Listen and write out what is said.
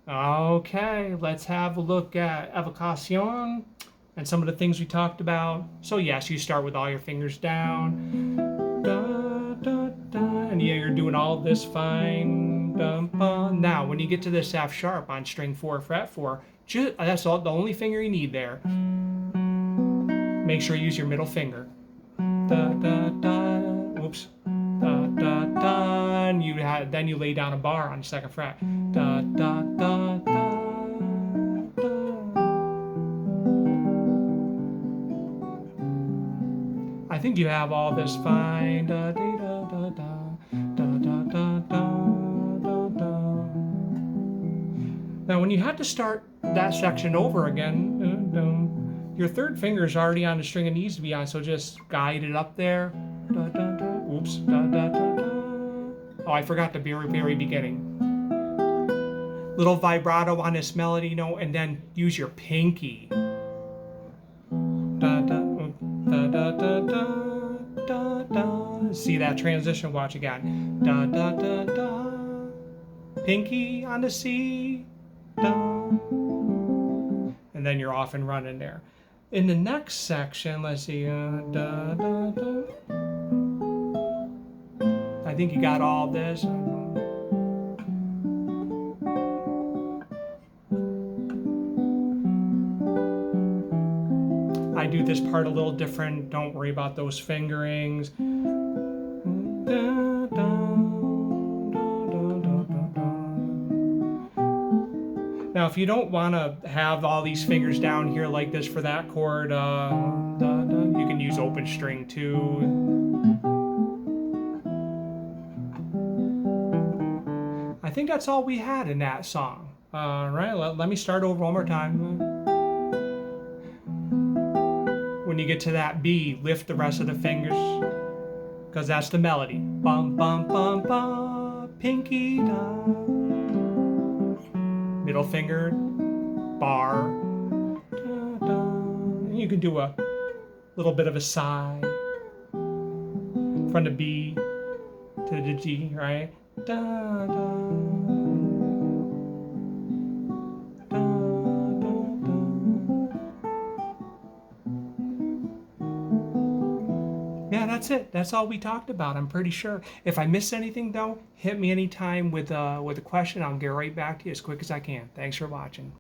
Okay, let's have a look at Evocacion and some of the things we talked about. So yes, you start with all your fingers down. Da, da, da, and yeah, you're doing all this fine. Now, when you get to this F sharp on string 4, fret 4, that's the only finger you need there. Make sure you use your middle finger. Da, da, da, oops. Da, da, da, and then you lay down a bar on the 2nd fret. Da, da, da, da, da. I think you have all this fine. Da, da, da, da, da, da, da, da, da. Now, when you have to start that section over again, your 3rd finger is already on the string it needs to be on, so just guide it up there. Da, da, da. Oops. Da, da, da, da. Oh, I forgot the very beginning. Little vibrato on this melody note, and then use your pinky. Da, da, da, da, da, da, da, da. See that transition? Watch again. Da, da, da, da. Pinky on the C. Da. And then you're off and running there. In the next section, let's see. Da, da, da. I think you got all this. I do this part a little different. Don't worry about those fingerings. Now, if you don't want to have all these fingers down here like this for that chord, you can use open string too. I think that's all we had in that song. All right, let me start over one more time. When you get to that B, lift the rest of the fingers, because that's the melody. Bum, bum, bum, bum, pinky down. Middle finger, bar. Da, da. You can do a little bit of a sigh from the B to the G, right? Da, da. Yeah, that's it. That's all we talked about, I'm pretty sure. If I missed anything, though, hit me anytime with a question. I'll get right back to you as quick as I can. Thanks for watching.